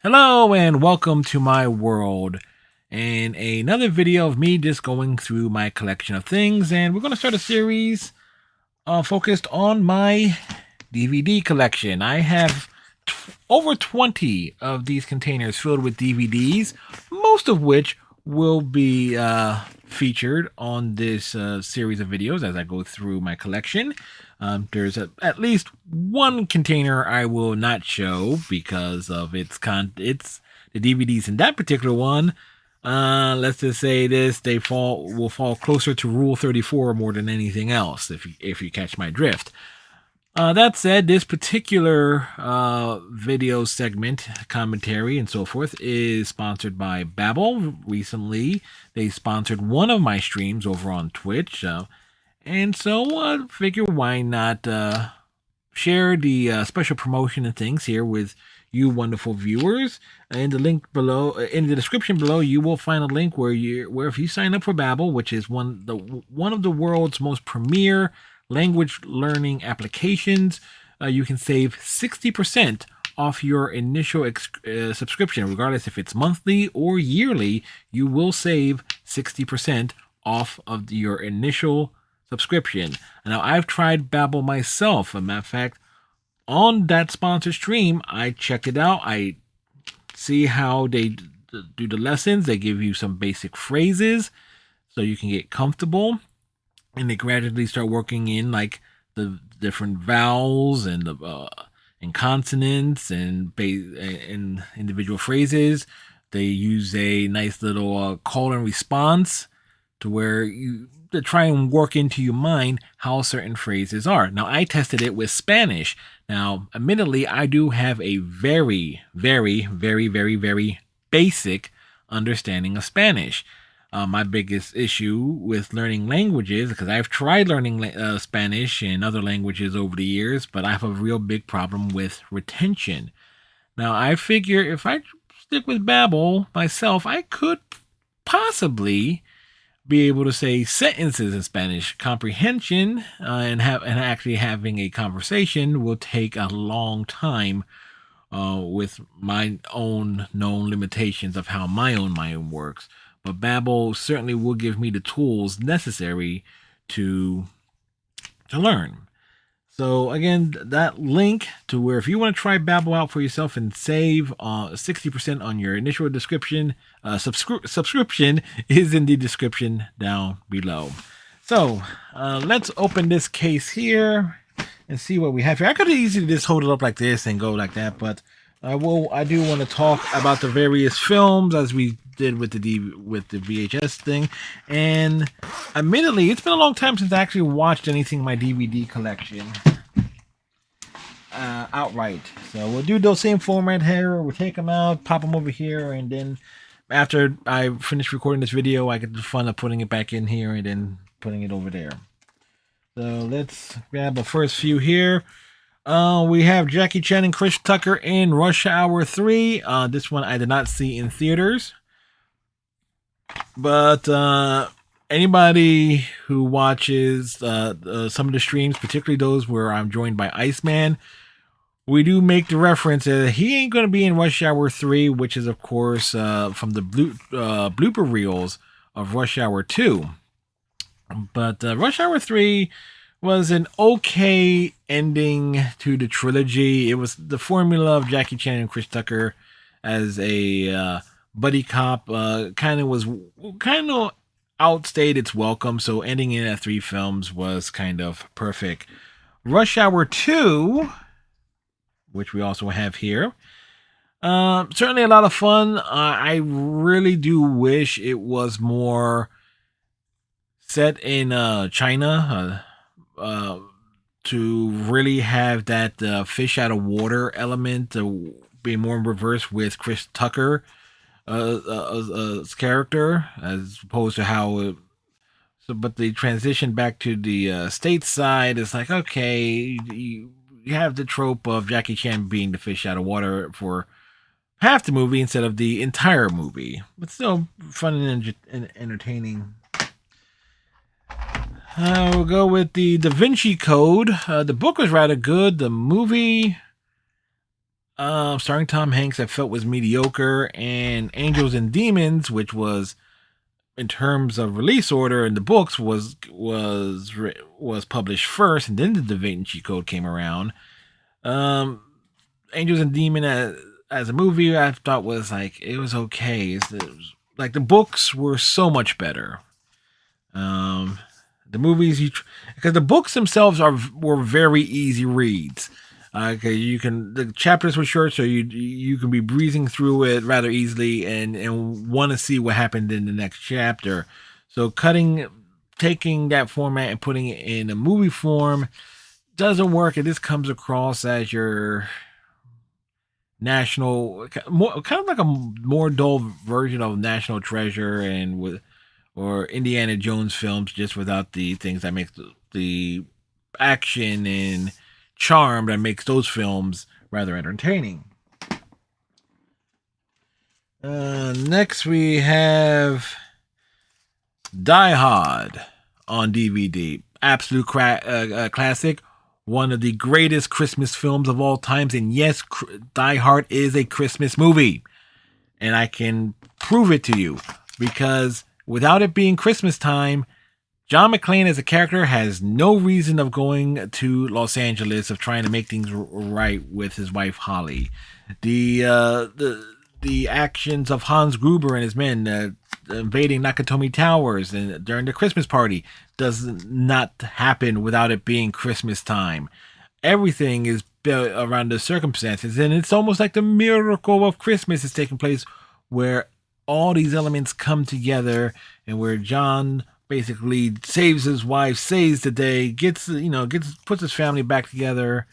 Hello and welcome to my world and another video of me just going through my collection of things, and we're going to start a series focused on my DVD collection. I have over 20 of these containers filled with DVDs, most of which will be featured on this series of videos as I go through my collection. There's at least one container I will not show because of its the DVDs in that particular one. Let's just say this: they will fall closer to Rule 34 more than anything else, if you catch my drift. That said, this particular video segment, commentary, and so forth is sponsored by Babbel. Recently, they sponsored one of my streams over on Twitch. And so I figure why not share the special promotion and things here with you wonderful viewers. In the link below, in the description below, you will find a link where if you sign up for Babbel, which is one of the world's most premier language learning applications, you can save 60% off your initial subscription, regardless if it's monthly or yearly. You will save 60% off of your initial subscription. Now, I've tried Babbel myself. As a matter of fact, on that sponsored stream, I checked it out. I see how they do the lessons. They give you some basic phrases so you can get comfortable, and they gradually start working in like the different vowels and the and consonants and individual phrases. They use a nice little call and response to where you to try and work into your mind how certain phrases are. Now, I tested it with Spanish. Now, admittedly, I do have a very, very, very, very, very basic understanding of Spanish. My biggest issue with learning languages, because I've tried learning Spanish and other languages over the years, but I have a real big problem with retention. Now, I figure if I stick with Babbel myself, I could possibly be able to say sentences in Spanish. Comprehension and actually having a conversation will take a long time with my own known limitations of how my own mind works. But Babbel certainly will give me the tools necessary to learn. So again, that link to where if you want to try Babbel out for yourself and save 60% on your initial subscription is in the description down below. So let's open this case here and see what we have here. I could easily just hold it up like this and go like that, but I do want to talk about the various films as we did with the VHS thing. And admittedly, it's been a long time since I actually watched anything in my DVD collection outright. So we'll do those same format here. We'll take them out, pop them over here, and then after I finish recording this video, I get the fun of putting it back in here and then putting it over there. So let's grab the first few here. We have Jackie Chan and Chris Tucker in Rush Hour 3. This one I did not see in theaters. But anybody who watches some of the streams, particularly those where I'm joined by Iceman, we do make the reference that he ain't going to be in Rush Hour 3, which is, of course, from the blooper reels of Rush Hour 2. But Rush Hour 3 was an okay ending to the trilogy. It was the formula of Jackie Chan and Chris Tucker as a buddy cop kind of outstayed its welcome, so ending it at 3 films was kind of perfect. Rush Hour 2, which we also have here, certainly a lot of fun. I really do wish it was more set in China, to really have that fish out of water element to be more in reverse with Chris Tucker character, as opposed to how but the transition back to the stateside is like, okay, you have the trope of Jackie Chan being the fish out of water for half the movie instead of the entire movie, but still fun and entertaining. We'll go with the Da Vinci Code. The book was rather good. The movie Starring Tom Hanks, I felt was mediocre, and Angels and Demons, which was in terms of release order in the books was published first, and then the Da Vinci Code came around. Um, Angels and Demon as a movie, I thought was like it was okay. Like the books were so much better. Um, the movies because the books themselves were very easy reads. Okay, the chapters were short, so you can be breezing through it rather easily and want to see what happened in the next chapter. So taking that format and putting it in a movie form doesn't work. It just comes across as your national, more kind of like a more dull version of National Treasure and with or Indiana Jones films, just without the things that make the action and charm that makes those films rather entertaining. Next, we have Die Hard on DVD. Absolute classic. One of the greatest Christmas films of all times. And yes, Die Hard is a Christmas movie. And I can prove it to you. Because without it being Christmas time, John McClane as a character has no reason of going to Los Angeles, of trying to make things right with his wife Holly. The actions of Hans Gruber and his men invading Nakatomi Towers and during the Christmas party does not happen without it being Christmas time. Everything is built around the circumstances, and it's almost like the miracle of Christmas is taking place, where all these elements come together, and where John basically saves his wife, saves the day, puts his family back together,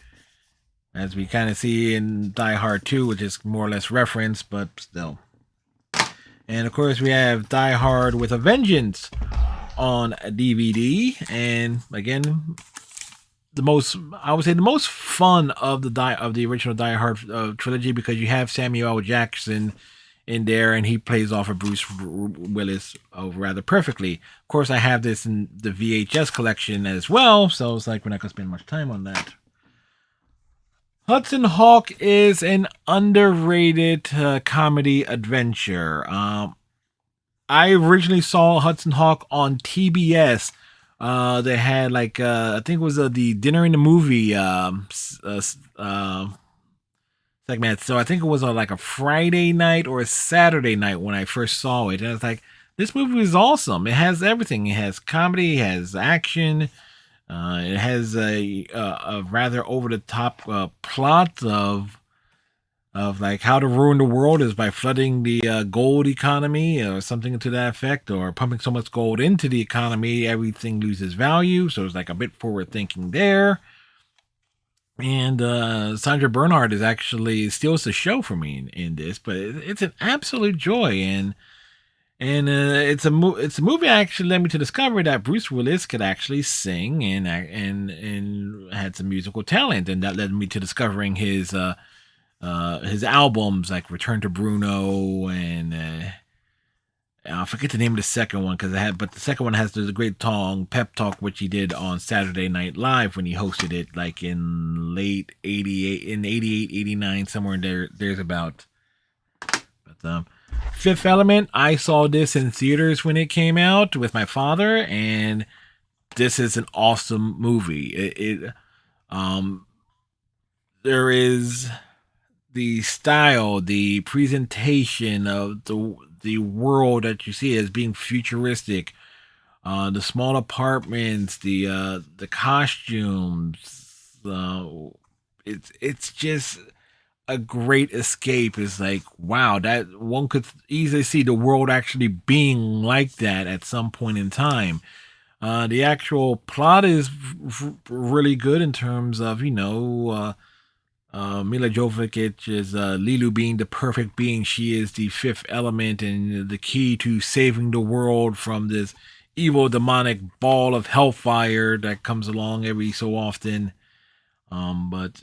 as we kind of see in Die Hard 2, which is more or less reference, but still. And of course, we have Die Hard with a Vengeance on DVD, and again, the most fun of the original Die Hard trilogy, because you have Samuel L. Jackson in there, and he plays off of Bruce Willis rather perfectly. Of course, I have this in the VHS collection as well, so it's like we're not going to spend much time on that. Hudson Hawk is an underrated comedy adventure. I originally saw Hudson Hawk on TBS. They had like I think it was the Dinner in the Movie segment. So I think it was like a Friday night or a Saturday night when I first saw it. And I was like, this movie is awesome. It has everything. It has comedy, it has action. It has a rather over the top plot of like how to ruin the world is by flooding the gold economy or something to that effect, or pumping so much gold into the economy everything loses value. So it's like a bit forward thinking there. And Sandra Bernhard is actually steals the show for me in this, but it's an absolute joy. And it's a movie actually led me to discover that Bruce Willis could actually sing and had some musical talent, and that led me to discovering his albums like Return to Bruno and I forget the name of the second one but the second one has the great Pep Talk, which he did on Saturday Night Live when he hosted it like in late 88, in 88, 89, somewhere in there. There's about. But Fifth Element, I saw this in theaters when it came out with my father, and this is an awesome movie. There is the style, the presentation of the world that you see as being futuristic, the small apartments, the costumes, it's just a great escape. Is like, wow, that one could easily see the world actually being like that at some point in time. The actual plot is really good in terms of Mila Jovovich is Lilu being the perfect being. She is the fifth element and the key to saving the world from this evil demonic ball of hellfire that comes along every so often. But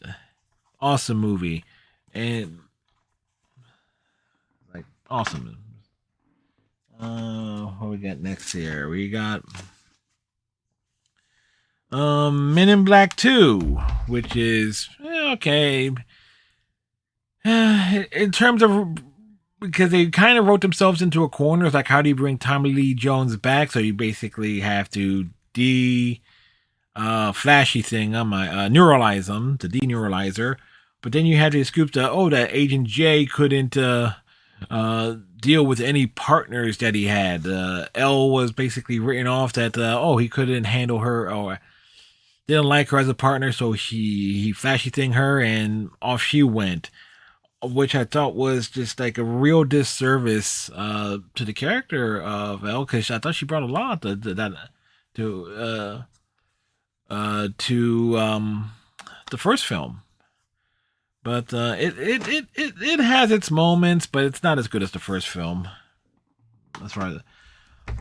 awesome movie. And like awesome. What we got next here? We got Men in Black 2, which is okay. In terms of, because they kind of wrote themselves into a corner. It's like, how do you bring Tommy Lee Jones back? So you basically have to flashy thing on my neuralize them, the deneuralizer. But then you had to scoop that Agent J couldn't deal with any partners that he had. L was basically written off that he couldn't handle her or didn't like her as a partner, so he flashy thing her and off she went, which I thought was just like a real disservice to the character of Elle, because I thought she brought a lot to the first film. But it has its moments, but it's not as good as the first film. That's right.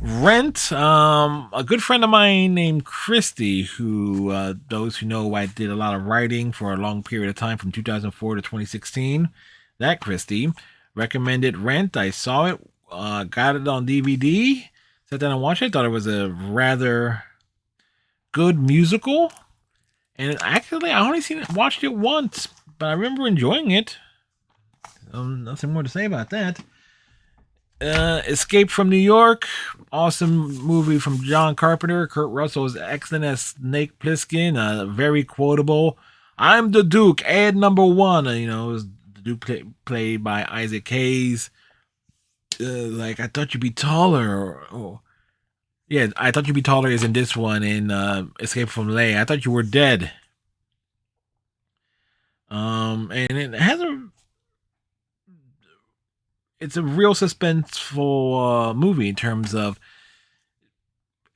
Rent, a good friend of mine named Christy, who those who know, I did a lot of writing for a long period of time from 2004 to 2016. That Christy recommended Rent. I saw it, got it on DVD, sat down and watched it. Thought it was a rather good musical, and actually I only watched it once, but I remember enjoying it. Nothing more to say about that. Escape from New York, awesome movie from John Carpenter. Kurt Russell is excellent as Snake Plissken, very quotable. I'm the Duke, ad number one. The Duke played by Isaac Hayes. Like, I thought you'd be taller. Yeah, I thought you'd be taller is in this one in Escape from LA. I thought you were dead. And it has it's a real suspenseful movie in terms of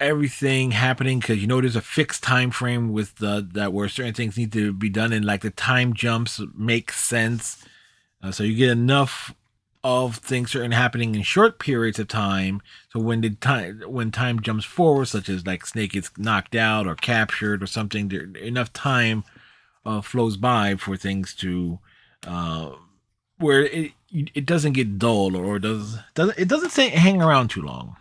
everything happening, because there's a fixed time frame with that where certain things need to be done, and like the time jumps make sense, so you get enough of things certain happening in short periods of time. So when time jumps forward, such as like Snake gets knocked out or captured or something, enough time flows by for things to where it doesn't get dull, or it doesn't say hang around too long.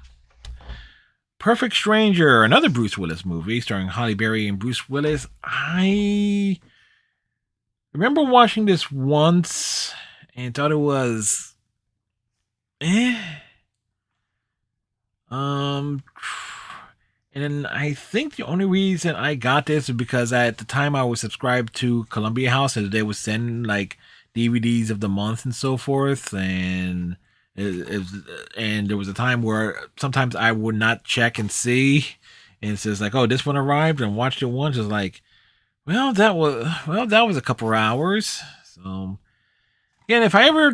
Perfect Stranger, another Bruce Willis movie starring Halle Berry and Bruce Willis. I remember watching this once and thought it was and then I think the only reason I got this is because at the time I was subscribed to Columbia House, and they would send like DVDs of the month and so forth, and and there was a time where sometimes I would not check and see, and it says like, oh, this one arrived, and watched it once. It's like, that was a couple hours. So again, if I ever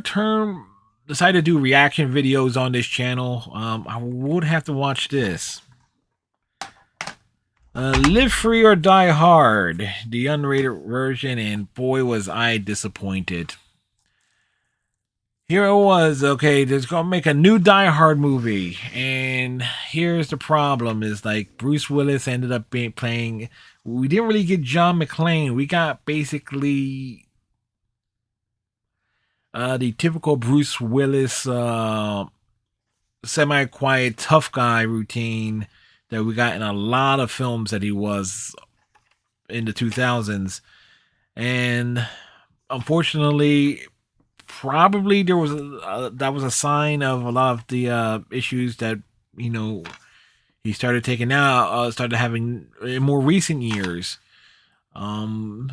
decide to do reaction videos on this channel, I would have to watch this. Live Free or Die Hard, the unrated version, and boy was I disappointed. Here it was, okay, they're going to make a new Die Hard movie, and here's the problem, is like Bruce Willis ended up playing, we didn't really get John McClane, we got basically the typical Bruce Willis semi-quiet tough guy routine that we got in a lot of films that he was in the 2000s. And unfortunately, probably that was a sign of a lot of the issues that he started taking out, started having in more recent years. So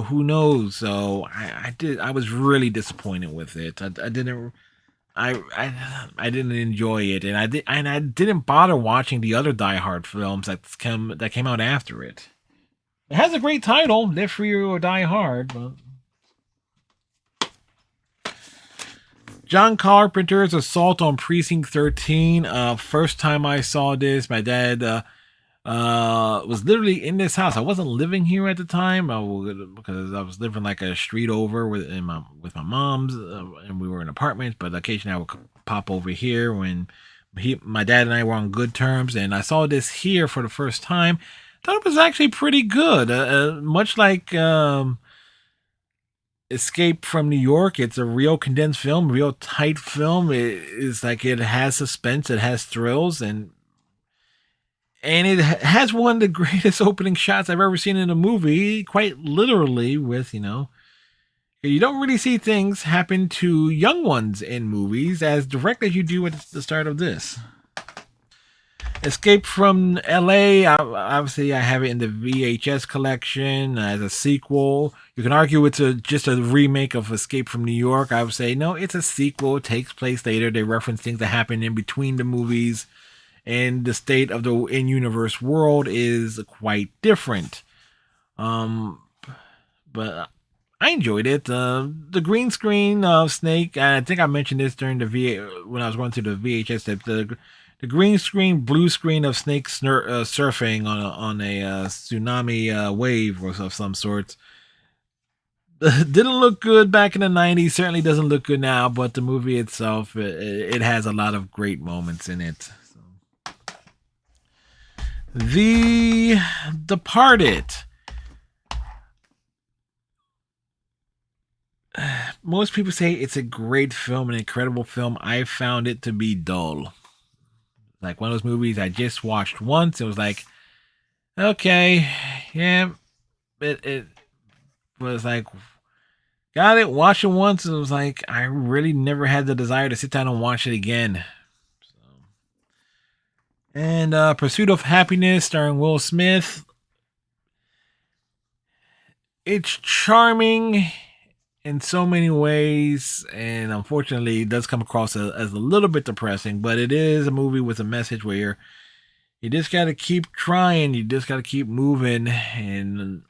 who knows? So I was really disappointed with it. I didn't enjoy it, and I didn't bother watching the other Die Hard films that came out after it. It has a great title, Live Free or Die Hard, but John Carpenter's Assault on Precinct 13. First time I saw this, my dad was literally in this house. I wasn't living here at the time because I was living like a street over with my mom's, and we were in an apartment. But occasionally I would pop over here when my dad and I were on good terms, and I saw this here for the first time. Thought it was actually pretty good. Much like Escape from New York, it's a real condensed film, real tight film. It's like it has suspense, it has thrills, and And it has one of the greatest opening shots I've ever seen in a movie, quite literally, with, you don't really see things happen to young ones in movies as direct as you do at the start of this. Escape from LA, obviously, I have it in the VHS collection as a sequel. You can argue it's just a remake of Escape from New York. I would say, no, it's a sequel. It takes place later. They reference things that happen in between the movies. And the state of the in-universe world is quite different. But I enjoyed it. The green screen of Snake, I think I mentioned this during when I was going through the VHS tape. The green screen, blue screen of Snake surfing on a tsunami wave or of some sort. Didn't look good back in the 90s. Certainly doesn't look good now. But the movie itself, it has a lot of great moments in it. So. The Departed. Most people say it's a great film, an incredible film. I found it to be dull. Like one of those movies I just watched once. It was like, okay, yeah, it was like, got it, watched it once. It was like, I really never had the desire to sit down and watch it again. So. And Pursuit of Happiness, starring Will Smith. It's charming in so many ways, and unfortunately it does come across as a little bit depressing, but it is a movie with a message where you just got to keep trying, you just got to keep moving, and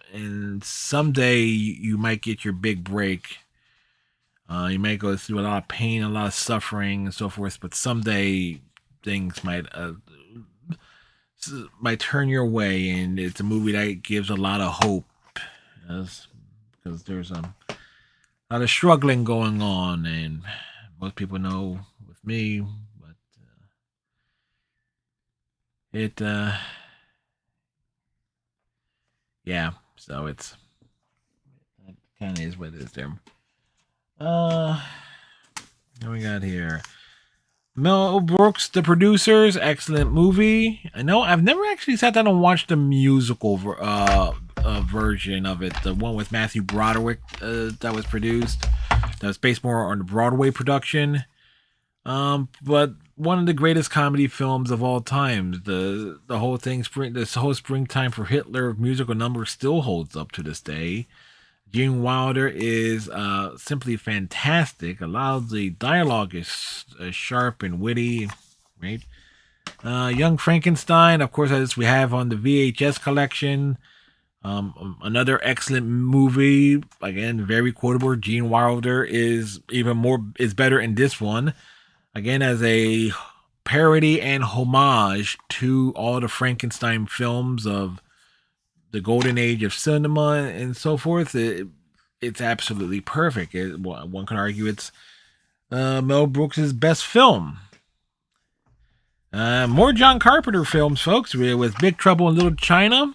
someday you might get your big break. You might go through a lot of pain, a lot of suffering, and so forth, but someday things might turn your way, and it's a movie that gives a lot of hope, because there's a lot of struggling going on, and most people know with me, but yeah, so it kind of is what it is there. What we got here? Mel Brooks, The Producers, excellent movie. I know I've never actually sat down and watched the musical version of it, the one with Matthew Broderick that was produced. That was based more on the Broadway production. But one of the greatest comedy films of all time. The whole thing, this whole Springtime for Hitler musical number still holds up to this day. Gene Wilder is simply fantastic. A lot of the dialogue is sharp and witty, right? Young Frankenstein, of course, as we have on the VHS collection. Another excellent movie. Again, very quotable. Gene Wilder is better in this one. Again, as a parody and homage to all the Frankenstein films of the golden age of cinema and so forth. It's absolutely perfect. One can argue it's Mel Brooks' best film. More John Carpenter films, folks, with Big Trouble in Little China.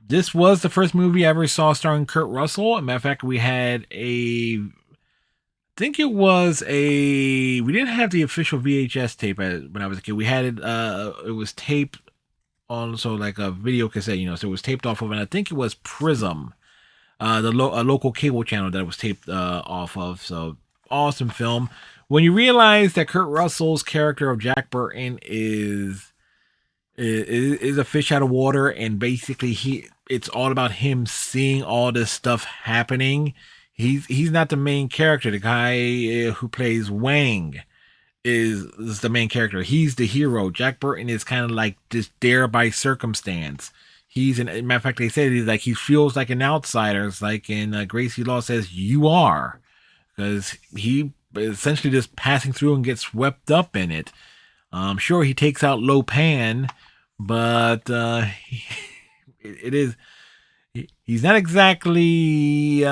This was the first movie I ever saw starring Kurt Russell. As a matter of fact, we had we didn't have the official VHS tape when I was a kid. We had it, it was taped on, so like a video cassette, so it was taped off of, and I think it was Prism, a local cable channel that it was taped off of. So awesome film. When you realize that Kurt Russell's character of Jack Burton is a fish out of water, and basically it's all about him seeing all this stuff happening. He's not the main character. The guy who plays Wang is the main character. He's the hero. Jack Burton is kind of like just there by circumstance. Matter of fact, they said he feels like an outsider. It's like in Gracie Law says, "You are," because he essentially just passing through and gets swept up in it. Sure, he takes out Lo Pan, but he's not exactly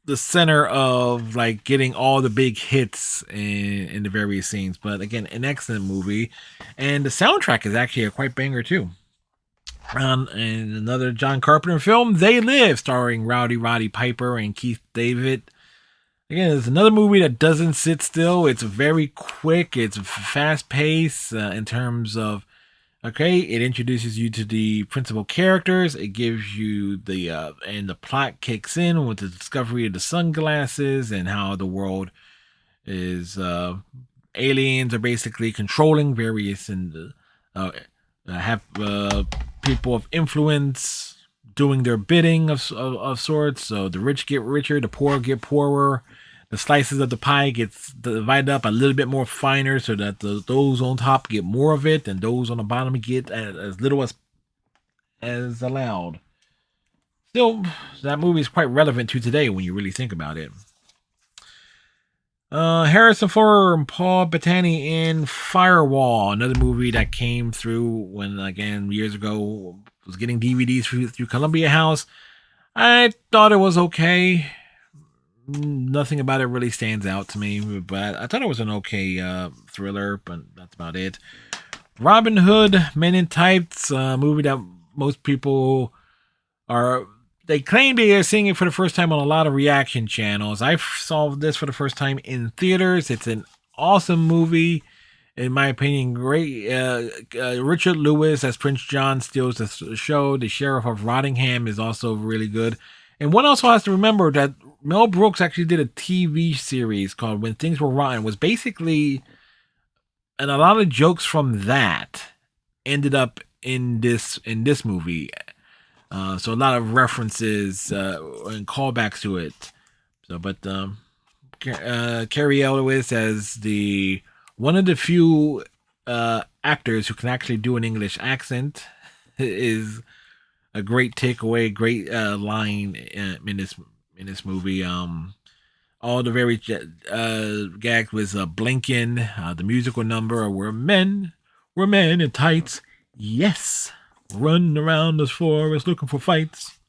the center of like getting all the big hits in the various scenes. But again, an excellent movie, and the soundtrack is actually a quite banger too. And another John Carpenter film, They Live, starring Roddy Piper and Keith David. Again, it's another movie that doesn't sit still. It's very quick. It's fast paced in terms of Okay, it introduces you to the principal characters. It gives you and the plot kicks in with the discovery of the sunglasses and how the world is aliens are basically controlling various and have people of influence doing their bidding of sorts. So the rich get richer, the poor get poorer. The slices of the pie gets divided up a little bit more finer so that those on top get more of it and those on the bottom get as little as allowed. Still, that movie is quite relevant to today when you really think about it. Harrison Ford and Paul Bettany in Firewall, another movie that came through when, again, years ago, was getting DVDs through Columbia House. I thought it was okay. Nothing about it really stands out to me, but I thought it was an okay thriller, but that's about it. Robin Hood, Men in Tights, a movie that most people they claim they are seeing it for the first time on a lot of reaction channels. I saw this for the first time in theaters. It's an awesome movie, in my opinion. Great. Richard Lewis as Prince John steals the show. The Sheriff of Rottingham is also really good. And one also has to remember that Mel Brooks actually did a TV series called When Things Were Rotten. It was basically, and a lot of jokes from that ended up in this movie. So a lot of references and callbacks to it. So, but Cary Elwes as the one of the few actors who can actually do an English accent is a great takeaway, great line in this movie. All the very gags with Blinking, the musical number, we're men in tights, yes. Run around this forest looking for fights.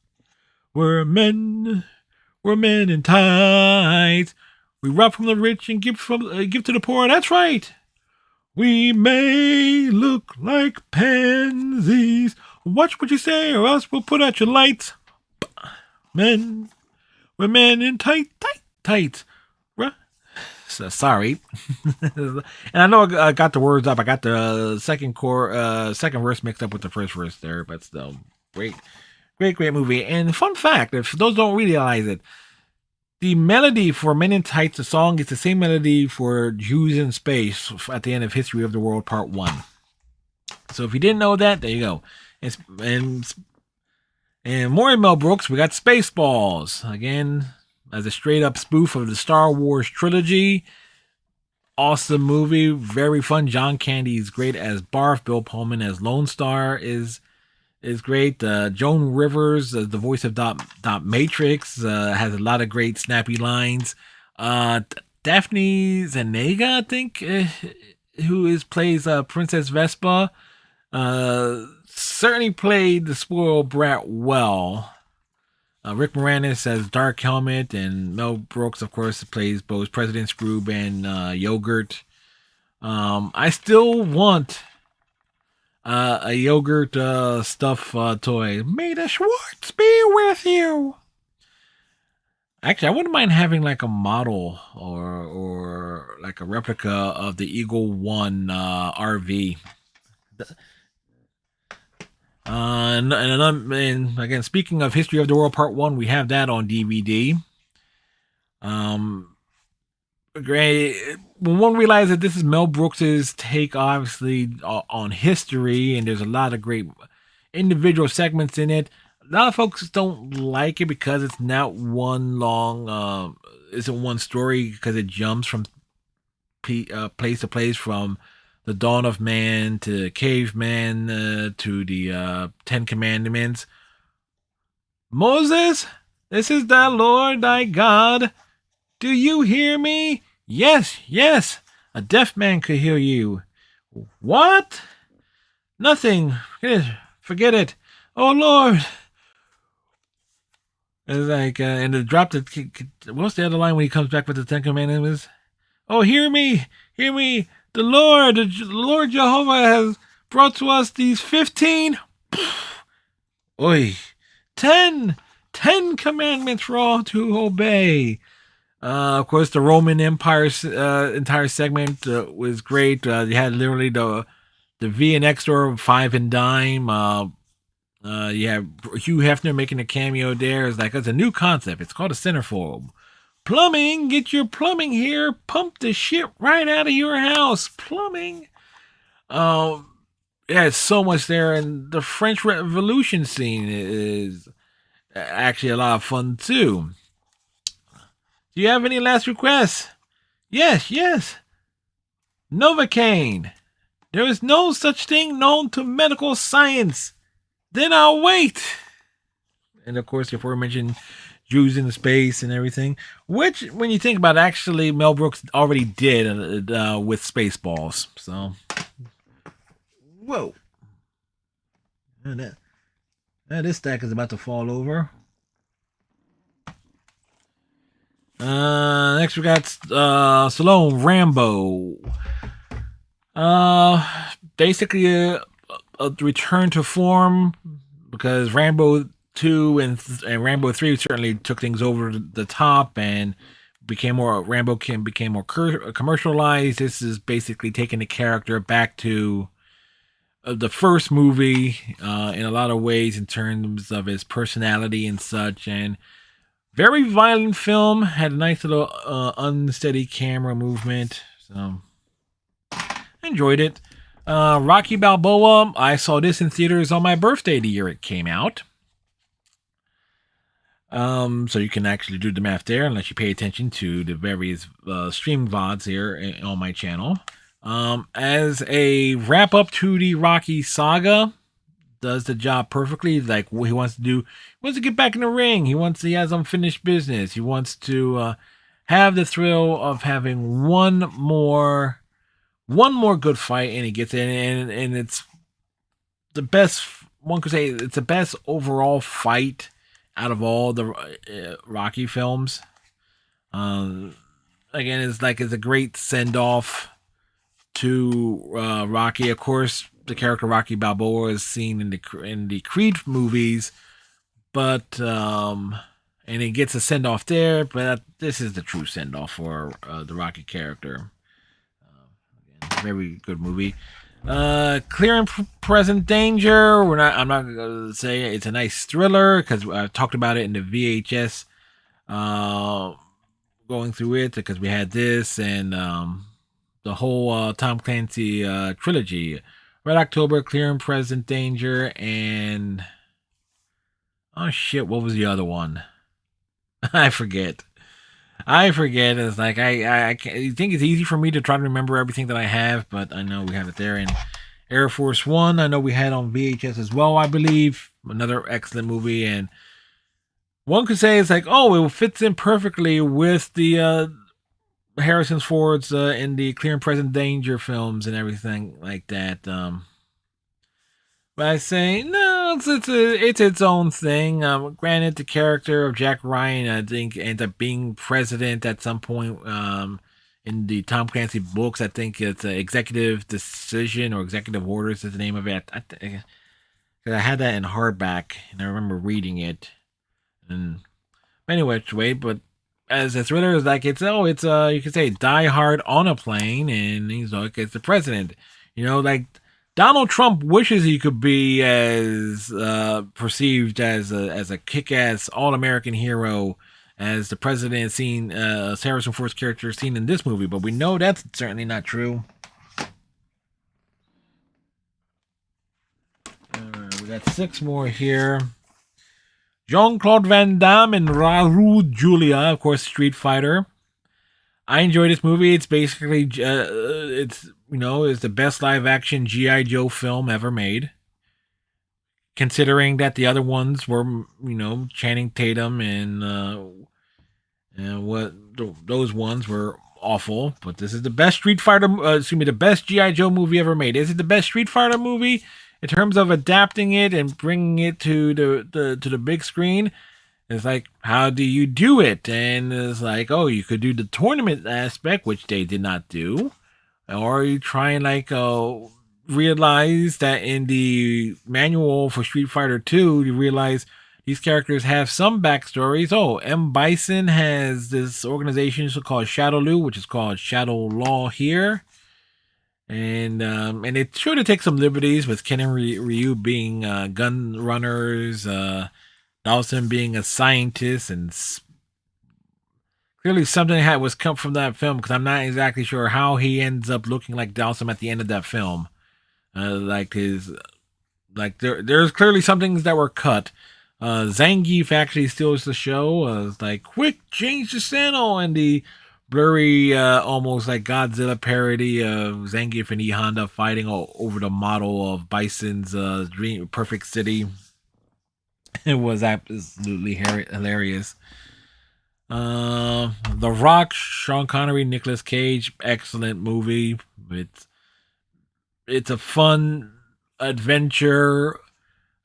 We're men in tights. We rob from the rich and give to the poor. That's right. We may look like pansies. Watch what you say, or else we'll put out your lights. We're men in tights. So, sorry. And I know I got the words up. I got the second verse mixed up with the first verse there, but still, great movie. And fun fact, if those don't realize it, the melody for Men in Tights, the song, is the same melody for Jews in Space at the end of History of the World Part 1. So if you didn't know that, there you go. And more in Mel Brooks, we got Spaceballs. Again, as a straight up spoof of the Star Wars trilogy. Awesome movie, very fun. John Candy is great as Barf. Bill Pullman as Lone Star is great. Joan Rivers, the voice of Dot Matrix, has a lot of great snappy lines. Daphne Zanaga, I think, who plays Princess Vespa, certainly played the spoiled brat well. Rick Moranis as Dark Helmet, and Mel Brooks, of course, plays both President Scrooge and Yogurt. I still want a Yogurt stuff toy. May the Schwartz be with you. Actually, I wouldn't mind having like a model or like a replica of the Eagle One RV. And again, speaking of History of the World Part 1, we have that on DVD. Great. When one realizes that this is Mel Brooks's take, obviously, on history, and there's a lot of great individual segments in it, a lot of folks don't like it because it's not one long, isn't one story, because it jumps from place to place, from the dawn of man to caveman to the Ten Commandments. Moses, this is thy Lord thy God. Do you hear me? Yes, yes. A deaf man could hear you. What? Nothing. Forget it. Oh Lord. It's like, and the drop what's the other line when he comes back with the Ten Commandments? Oh, hear me. The Lord Jehovah has brought to us these 15, 10 commandments for all to obey. Of course, the Roman Empire's entire segment was great. You had literally the the V and X store, Five and Dime. You have Hugh Hefner making a cameo there. It's like, it's a new concept. It's called a centerfold. Plumbing, get your plumbing here. Pump the shit right out of your house. Plumbing. Yeah, it's so much there, and the French Revolution scene is actually a lot of fun too. Do you have any last requests? Yes, yes. Novocaine. There is no such thing known to medical science. Then I'll wait. And of course, the aforementioned Jews in space and everything, which, when you think about it, actually Mel Brooks already did with Spaceballs. So, whoa. This stack is about to fall over. Next we got Stallone, Rambo. Basically a return to form, because Rambo 2 and Rambo 3 certainly took things over the top and became more commercialized. This is basically taking the character back to the first movie in a lot of ways in terms of his personality and such, and very violent film. Had a nice little unsteady camera movement, so enjoyed it. Rocky Balboa, I saw this in theaters on my birthday the year it came out. So you can actually do the math there, unless you pay attention to the various stream VODs here on my channel. As a wrap up to the Rocky saga, does the job perfectly. Like, what he wants to do, he wants to get back in the ring. He has unfinished business. He wants to have the thrill of having one more good fight, and he gets in, and it's the best. One could say it's the best overall fight out of all the Rocky films. Again, it's a great send off to Rocky. Of course, the character Rocky Balboa is seen in the Creed movies, but and he gets a send off there. But this is the true send off for the Rocky character. Again, very good movie. Clear and Present Danger. I'm not gonna say it's a nice thriller, because I talked about it in the VHS. Going through it, because we had this and the whole Tom Clancy trilogy. Red October, Clear and Present Danger, and oh shit, what was the other one? I forget. It's like I think it's easy for me to try to remember everything that I have, but I know we have it there. And Air Force One, I know we had on VHS as well, I believe. Another excellent movie, and one could say it's like, oh, it fits in perfectly with the Harrison Ford's in the Clear and Present Danger films and everything like that. But I say no, it's its own thing. Granted, the character of Jack Ryan, I think, ends up being president at some point. In the Tom Clancy books, I think it's an executive decision or executive orders is the name of it. I had that in hardback, and I remember reading it. And anyway, but as a thriller, is like it's you could say Die Hard on a plane, and he's like, it's the president. Like Donald Trump wishes he could be as perceived as a kick-ass all-American hero as the president seen Harrison Ford's character seen in this movie, but we know that's certainly not true. We got 6 more here. Jean-Claude Van Damme and Raul Julia, of course, Street Fighter. I enjoy this movie. It's basically it's the best live action G.I. Joe film ever made. Considering that the other ones were, Channing Tatum and those ones were awful, but this is the best the best G.I. Joe movie ever made. Is it the best Street Fighter movie in terms of adapting it and bringing it to the big screen? It's like, how do you do it? And it's like, oh, you could do the tournament aspect, which they did not do, or you try and realize that in the manual for Street Fighter 2, you realize these characters have some backstories. Oh, M. Bison has this organization called Shadowloo, which is called Shadow Law here. And it sure to take some liberties with Ken and Ryu being gun runners, Dawson being a scientist, and clearly something was come from that film, because I'm not exactly sure how he ends up looking like Dawson at the end of that film. There's clearly some things that were cut. Zangief actually steals the show. It's like, quick, change the channel, and the blurry, almost like Godzilla parody of Zangief and E Honda fighting over the model of Bison's Dream Perfect City. It was absolutely hilarious. The Rock, Sean Connery, Nicolas Cage, excellent movie. It's a fun adventure.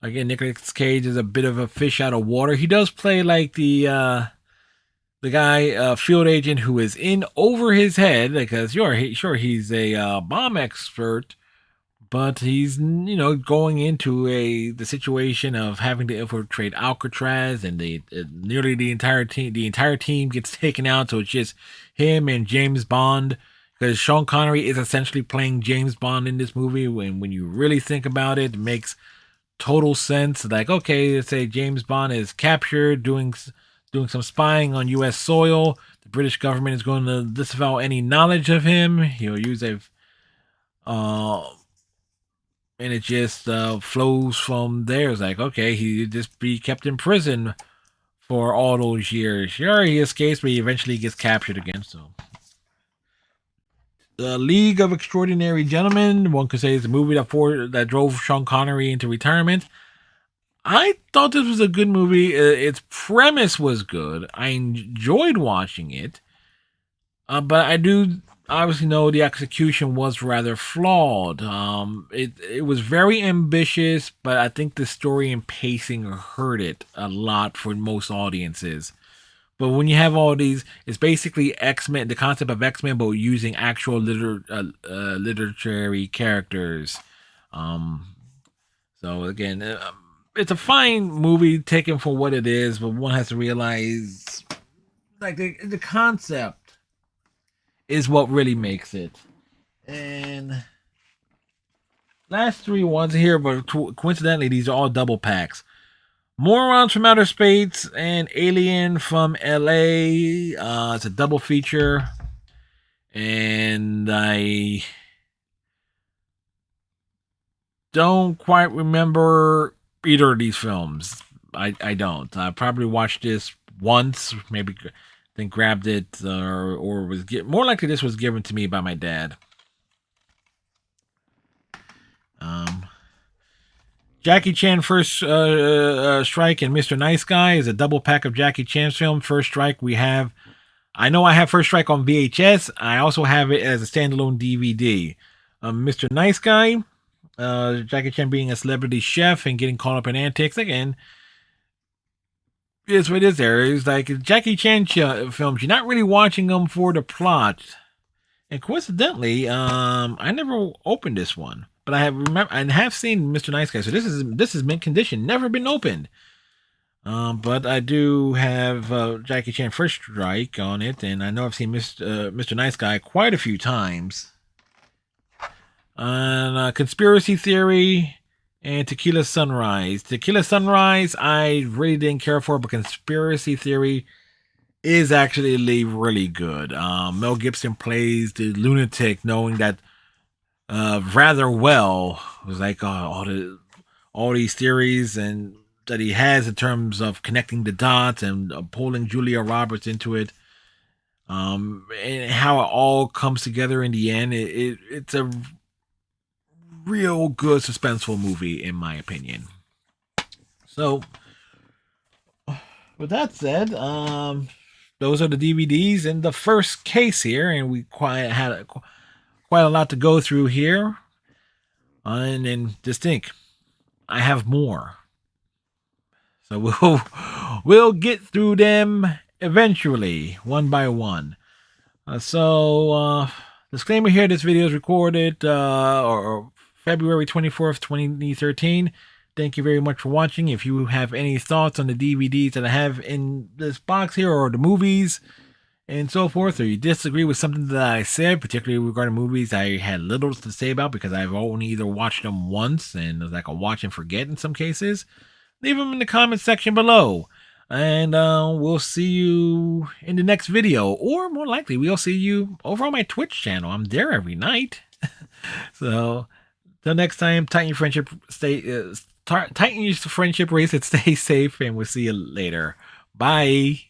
Again, Nicolas Cage is a bit of a fish out of water. He does play like the guy, field agent, who is in over his head, because sure he's a bomb expert, but he's going into the situation of having to infiltrate Alcatraz, and nearly the entire team gets taken out. So it's just him and James Bond, because Sean Connery is essentially playing James Bond in this movie. When you really think about it, it makes total sense. Like, okay, let's say James Bond is captured doing some spying on U.S. soil. The British government is going to disavow any knowledge of him. He'll use and it just flows from there. It's like, okay, he'd just be kept in prison for all those years. Sure, he escapes, but he eventually gets captured again. So, The League of Extraordinary Gentlemen, one could say, is a movie that drove Sean Connery into retirement. I thought this was a good movie. Its premise was good. I enjoyed watching it. But I do obviously know the execution was rather flawed. It was very ambitious, but I think the story and pacing hurt it a lot for most audiences. But when you have all these, it's basically X-Men, the concept of X-Men, but using actual literary characters. So again, it's a fine movie taken for what it is, but one has to realize, like, the concept is what really makes it. And last three ones here, but coincidentally, these are all double packs. Morons from Outer Space and Alien from LA. It's a double feature. And I don't quite remember either of these films. I don't. I probably watched this once, maybe then grabbed it, or was more likely this was given to me by my dad. Jackie Chan First Strike and Mr. Nice Guy is a double pack of Jackie Chan's film. First Strike, I know I have First Strike on VHS. I also have it as a standalone DVD. Mr. Nice Guy, Jackie Chan being a celebrity chef and getting caught up in antics again. It's what it is there. It's like Jackie Chan films. You're not really watching them for the plot. And coincidentally, I never opened this one, but I have seen Mr. Nice Guy. So this is mint condition, never been opened. But I do have Jackie Chan First Strike on it, and I know I've seen Mr. Nice Guy quite a few times. And Conspiracy Theory and Tequila Sunrise. Tequila Sunrise, I really didn't care for, but Conspiracy Theory is actually really good. Mel Gibson plays the lunatic, knowing that rather well. It was like all these theories and that he has in terms of connecting the dots and pulling Julia Roberts into it. And how it all comes together in the end. It's a real good suspenseful movie, in my opinion. So, with that said, those are the DVDs in the first case here, and we had quite a lot to go through here. And then just think, I have more, so we'll get through them eventually, one by one. Disclaimer here: this video is recorded or February 24th, 2013. Thank you very much for watching. If you have any thoughts on the DVDs that I have in this box here, or the movies, and so forth, or you disagree with something that I said, particularly regarding movies I had little to say about because I've only either watched them once and it was like a watch and forget in some cases, leave them in the comment section below. And we'll see you in the next video, or more likely, we'll see you over on my Twitch channel. I'm there every night. So, till next time, tighten your friendship, tighten your friendship race, and stay safe. And we'll see you later. Bye.